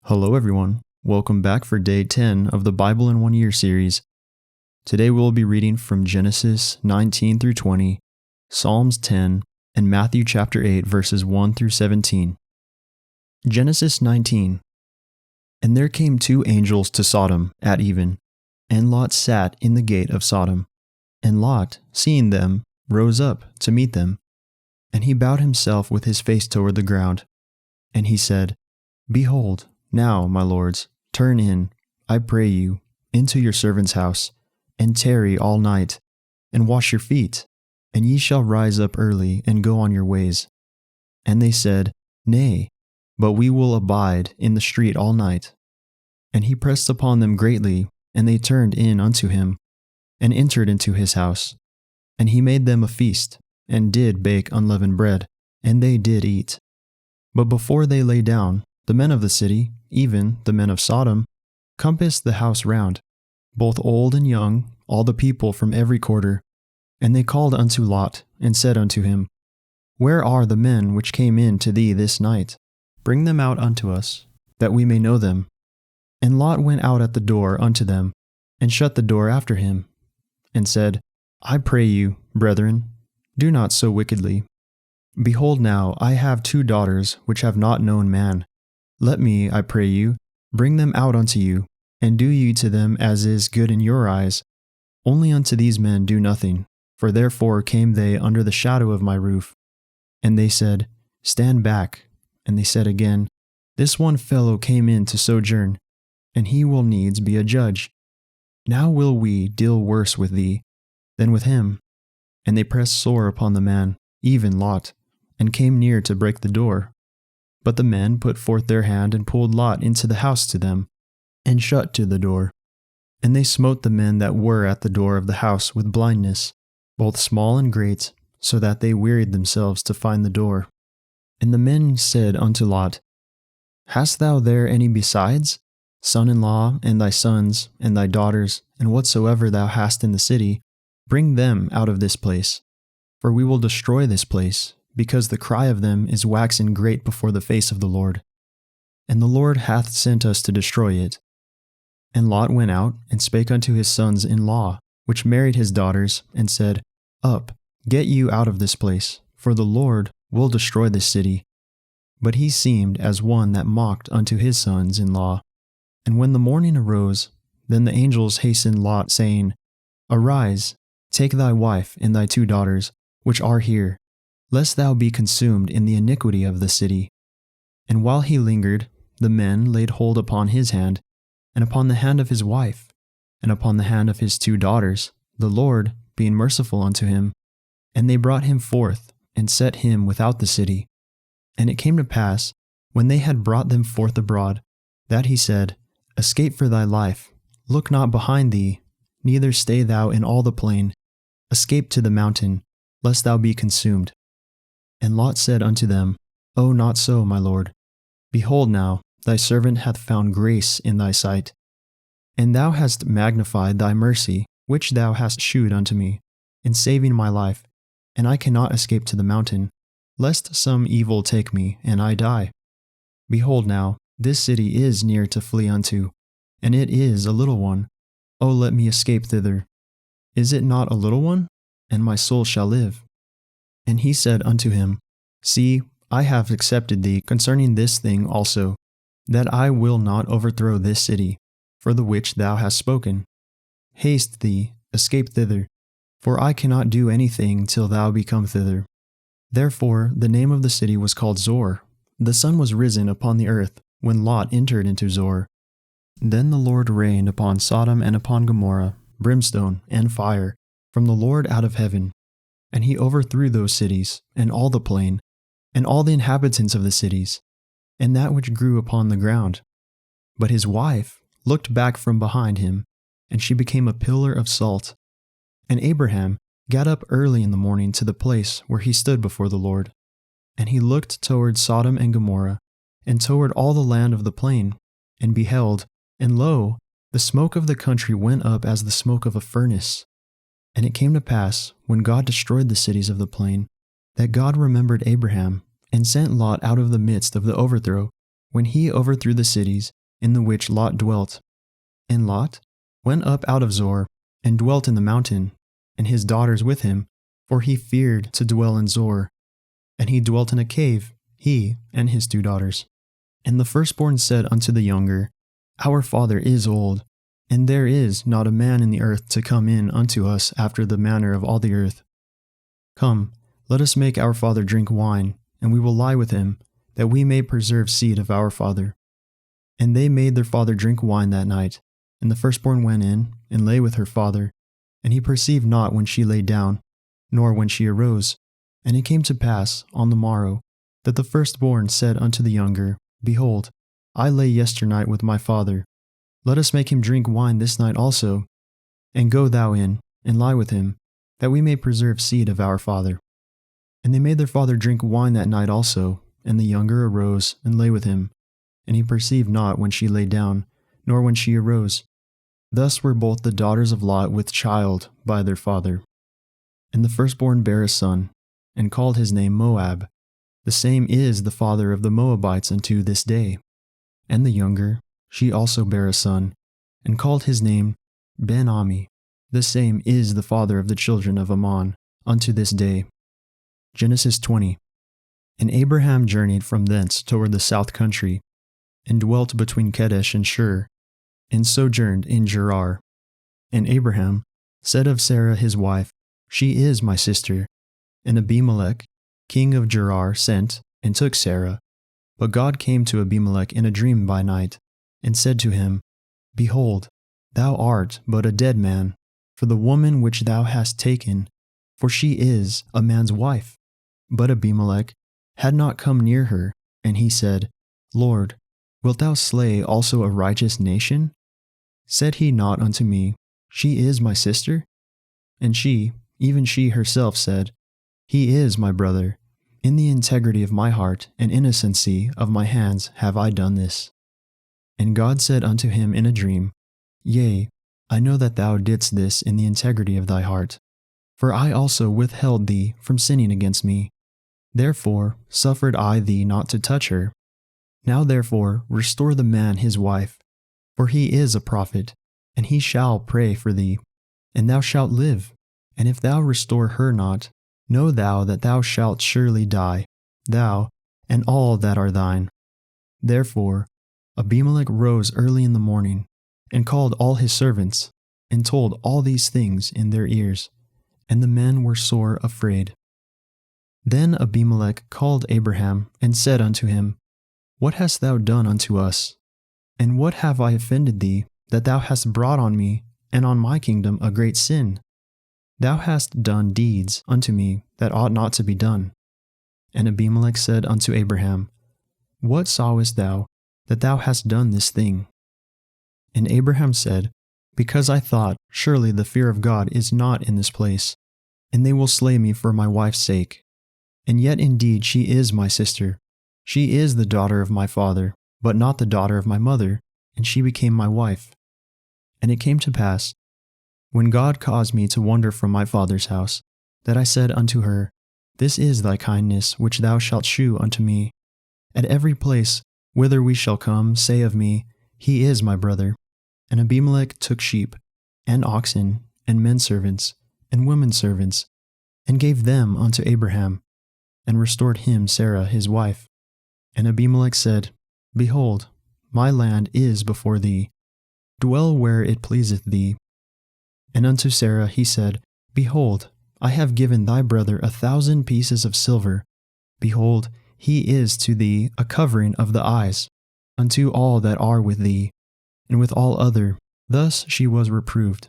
Hello everyone, welcome back for day 10 of the Bible in 1 Year series. Today we'll be reading from Genesis 19 through 20, Psalms 10, and Matthew chapter 8 verses 1 through 17. Genesis 19. And there came 2 angels to Sodom at even, and Lot sat in the gate of Sodom. And Lot, seeing them, rose up to meet them. And he bowed himself with his face toward the ground. And he said, Behold, now, my lords, turn in, I pray you, into your servant's house, and tarry all night, and wash your feet, and ye shall rise up early and go on your ways. And they said, Nay, but we will abide in the street all night. And he pressed upon them greatly, and they turned in unto him, and entered into his house. And he made them a feast, and did bake unleavened bread, and they did eat. But before they lay down, the men of the city, even the men of Sodom, compassed the house round, both old and young, all the people from every quarter. And they called unto Lot, and said unto him, Where are the men which came in to thee this night? Bring them out unto us, that we may know them. And Lot went out at the door unto them, and shut the door after him, and said, I pray you, brethren, do not so wickedly. Behold now, I have 2 daughters which have not known man. Let me, I pray you, bring them out unto you, and do ye to them as is good in your eyes. Only unto these men do nothing, for therefore came they under the shadow of my roof. And they said, Stand back. And they said again, This one fellow came in to sojourn, and he will needs be a judge. Now will we deal worse with thee than with him. And they pressed sore upon the man, even Lot, and came near to break the door. But the men put forth their hand and pulled Lot into the house to them, and shut to the door. And they smote the men that were at the door of the house with blindness, both small and great, so that they wearied themselves to find the door. And the men said unto Lot, Hast thou there any besides, son-in-law, and thy sons, and thy daughters, and whatsoever thou hast in the city? Bring them out of this place, for we will destroy this place, because the cry of them is waxen great before the face of the Lord. And the Lord hath sent us to destroy it. And Lot went out, and spake unto his sons-in-law, which married his daughters, and said, Up, get you out of this place, for the Lord will destroy this city. But he seemed as one that mocked unto his sons-in-law. And when the morning arose, then the angels hastened Lot, saying, Arise, take thy wife and thy 2 daughters, which are here, lest thou be consumed in the iniquity of the city. And while he lingered, the men laid hold upon his hand, and upon the hand of his wife, and upon the hand of his 2 daughters, the Lord being merciful unto him. And they brought him forth, and set him without the city. And it came to pass, when they had brought them forth abroad, that he said, Escape for thy life, look not behind thee, neither stay thou in all the plain. Escape to the mountain, lest thou be consumed. And Lot said unto them, O not so, my lord. Behold now, thy servant hath found grace in thy sight. And thou hast magnified thy mercy, which thou hast shewed unto me, in saving my life, and I cannot escape to the mountain, lest some evil take me, and I die. Behold now, this city is near to flee unto, and it is a little one. O let me escape thither. Is it not a little one? And my soul shall live. And he said unto him, See, I have accepted thee concerning this thing also, that I will not overthrow this city, for the which thou hast spoken. Haste thee, escape thither, for I cannot do anything till thou be come thither. Therefore the name of the city was called Zor. The sun was risen upon the earth, when Lot entered into Zor. Then the Lord rained upon Sodom and upon Gomorrah brimstone and fire from the Lord out of heaven. And he overthrew those cities, and all the plain, and all the inhabitants of the cities, and that which grew upon the ground. But his wife looked back from behind him, and she became a pillar of salt. And Abraham got up early in the morning to the place where he stood before the Lord. And he looked toward Sodom and Gomorrah, and toward all the land of the plain, and beheld, and lo, the smoke of the country went up as the smoke of a furnace. And it came to pass, when God destroyed the cities of the plain, that God remembered Abraham, and sent Lot out of the midst of the overthrow, when he overthrew the cities in the which Lot dwelt. And Lot went up out of Zoar, and dwelt in the mountain, and his daughters with him, for he feared to dwell in Zoar. And he dwelt in a cave, he and his 2 daughters. And the firstborn said unto the younger, Our father is old, and there is not a man in the earth to come in unto us after the manner of all the earth. Come, let us make our father drink wine, and we will lie with him, that we may preserve seed of our father. And they made their father drink wine that night. And the firstborn went in, and lay with her father. And he perceived not when she lay down, nor when she arose. And it came to pass, on the morrow, that the firstborn said unto the younger, Behold, I lay yesternight with my father. Let us make him drink wine this night also. And go thou in, and lie with him, that we may preserve seed of our father. And they made their father drink wine that night also. And the younger arose, and lay with him. And he perceived not when she lay down, nor when she arose. Thus were both the daughters of Lot with child by their father. And the firstborn bare a son, and called his name Moab. The same is the father of the Moabites unto this day. And the younger, she also bare a son, and called his name Ben-Ami. The same is the father of the children of Ammon unto this day. Genesis 20. And Abraham journeyed from thence toward the south country, and dwelt between Kadesh and Shur, and sojourned in Gerar. And Abraham said of Sarah his wife, She is my sister. And Abimelech, king of Gerar, sent, and took Sarah. But God came to Abimelech in a dream by night, and said to him, Behold, thou art but a dead man, for the woman which thou hast taken, for she is a man's wife. But Abimelech had not come near her, and he said, Lord, wilt thou slay also a righteous nation? Said he not unto me, She is my sister? And she, even she herself, said, He is my brother. In the integrity of my heart and innocency of my hands have I done this. And God said unto him in a dream, Yea, I know that thou didst this in the integrity of thy heart, for I also withheld thee from sinning against me. Therefore suffered I thee not to touch her. Now therefore restore the man his wife, for he is a prophet, and he shall pray for thee, and thou shalt live. And if thou restore her not, know thou that thou shalt surely die, thou and all that are thine. Therefore Abimelech rose early in the morning, and called all his servants, and told all these things in their ears, and the men were sore afraid. Then Abimelech called Abraham, and said unto him, What hast thou done unto us? And what have I offended thee, that thou hast brought on me, and on my kingdom, a great sin? Thou hast done deeds unto me that ought not to be done. And Abimelech said unto Abraham, What sawest thou, that thou hast done this thing? And Abraham said, Because I thought, surely the fear of God is not in this place, and they will slay me for my wife's sake. And yet indeed she is my sister. She is the daughter of my father, but not the daughter of my mother, and she became my wife. And it came to pass, when God caused me to wander from my father's house, that I said unto her, This is thy kindness which thou shalt shew unto me. At every place whither we shall come, say of me, He is my brother. And Abimelech took sheep, and oxen, and men servants, and women servants, and gave them unto Abraham, and restored him Sarah his wife. And Abimelech said, Behold, my land is before thee. Dwell where it pleaseth thee. And unto Sarah he said, Behold, I have given thy brother 1,000 pieces of silver. Behold, he is to thee a covering of the eyes, unto all that are with thee, and with all other. Thus she was reproved.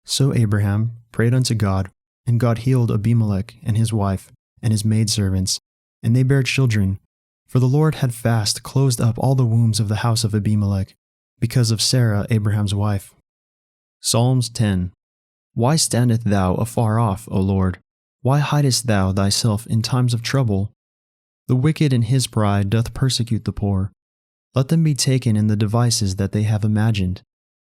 So Abraham prayed unto God, and God healed Abimelech and his wife, and his maidservants, and they bare children. For the Lord had fast closed up all the wombs of the house of Abimelech, because of Sarah Abraham's wife. Psalms 10. Why standest thou afar off, O Lord? Why hidest thou thyself in times of trouble? The wicked in his pride doth persecute the poor. Let them be taken in the devices that they have imagined.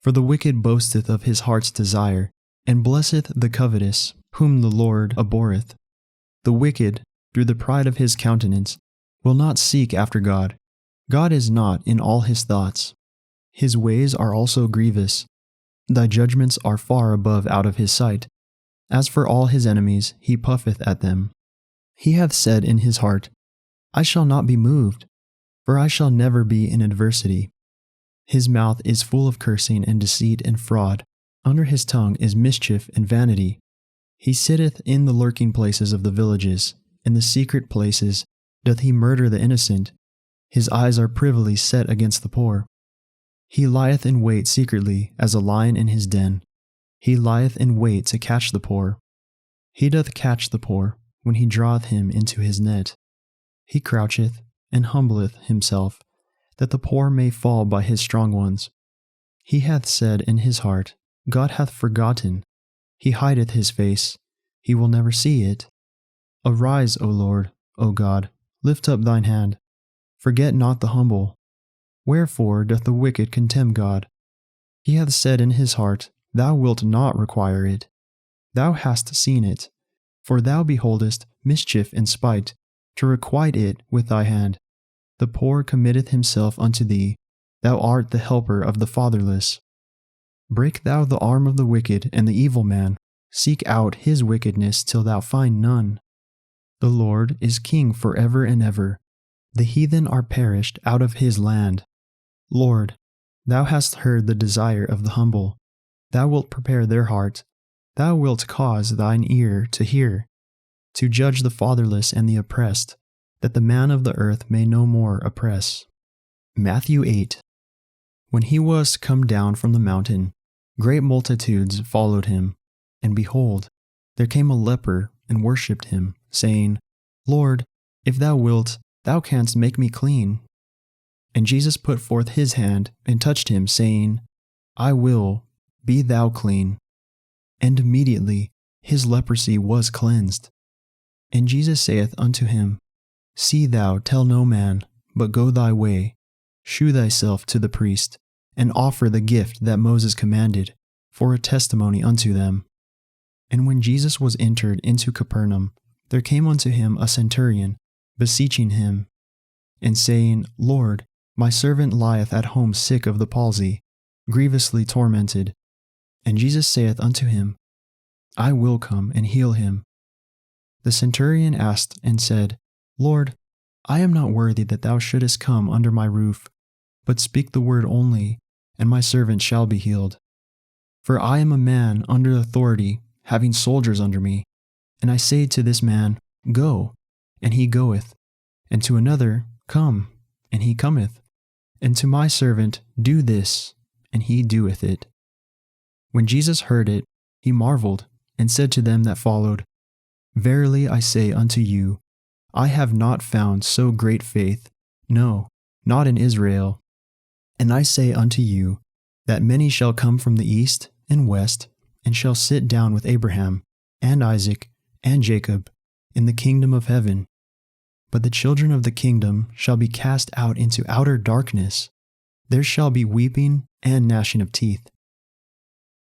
For the wicked boasteth of his heart's desire, and blesseth the covetous, whom the Lord abhorreth. The wicked, through the pride of his countenance, will not seek after God. God is not in all his thoughts. His ways are also grievous. Thy judgments are far above out of his sight. As for all his enemies, he puffeth at them. He hath said in his heart, I shall not be moved, for I shall never be in adversity. His mouth is full of cursing and deceit and fraud. Under his tongue is mischief and vanity. He sitteth in the lurking places of the villages. In the secret places doth he murder the innocent. His eyes are privily set against the poor. He lieth in wait secretly as a lion in his den. He lieth in wait to catch the poor. He doth catch the poor when he draweth him into his net. He croucheth and humbleth himself, that the poor may fall by his strong ones. He hath said in his heart, God hath forgotten. He hideth his face, he will never see it. Arise, O Lord, O God, lift up thine hand. Forget not the humble. Wherefore doth the wicked contemn God? He hath said in his heart, Thou wilt not require it. Thou hast seen it, for thou beholdest mischief and spite, to requite it with thy hand. The poor committeth himself unto thee, thou art the helper of the fatherless. Break thou the arm of the wicked and the evil man, seek out his wickedness till thou find none. The Lord is king forever and ever. The heathen are perished out of his land. Lord, thou hast heard the desire of the humble. Thou wilt prepare their heart. Thou wilt cause thine ear to hear, to judge the fatherless and the oppressed, that the man of the earth may no more oppress. Matthew 8. When he was come down from the mountain, great multitudes followed him. And behold, there came a leper and worshipped him, saying, Lord, if thou wilt, thou canst make me clean. And Jesus put forth his hand and touched him, saying, I will, be thou clean. And immediately his leprosy was cleansed. And Jesus saith unto him, See thou tell no man, but go thy way, shew thyself to the priest, and offer the gift that Moses commanded, for a testimony unto them. And when Jesus was entered into Capernaum, there came unto him a centurion, beseeching him, and saying, Lord, my servant lieth at home sick of the palsy, grievously tormented. And Jesus saith unto him, I will come and heal him. The centurion asked and said, Lord, I am not worthy that thou shouldest come under my roof, but speak the word only, and my servant shall be healed. For I am a man under authority, having soldiers under me. And I say to this man, Go, and he goeth, and to another, Come, and he cometh, and to my servant, Do this, and he doeth it. When Jesus heard it, he marveled, and said to them that followed, Verily I say unto you, I have not found so great faith, no, not in Israel. And I say unto you, that many shall come from the east and west, and shall sit down with Abraham, and Isaac, and Jacob, in the kingdom of heaven. But the children of the kingdom shall be cast out into outer darkness. There shall be weeping and gnashing of teeth.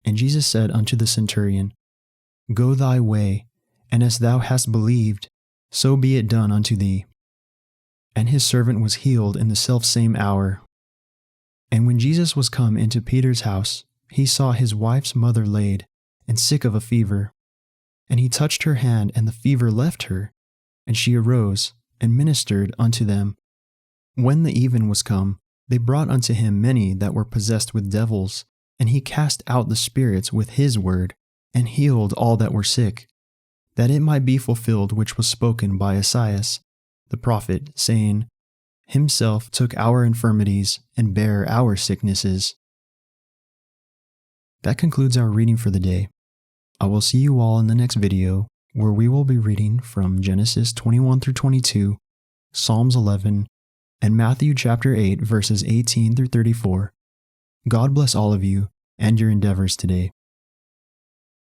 And Jesus said unto the centurion, Go thy way, and as thou hast believed, so be it done unto thee. And his servant was healed in the selfsame hour. And when Jesus was come into Peter's house, he saw his wife's mother laid, and sick of a fever. And he touched her hand, and the fever left her, and she arose, and ministered unto them. When the even was come, they brought unto him many that were possessed with devils, and he cast out the spirits with his word, and healed all that were sick, that it might be fulfilled which was spoken by Esaias, the prophet, saying, Himself took our infirmities, and bare our sicknesses. That concludes our reading for the day. I will see you all in the next video, where we will be reading from Genesis 21 through 22, Psalms 11, and Matthew chapter 8, verses 18 through 34. God bless all of you and your endeavors today.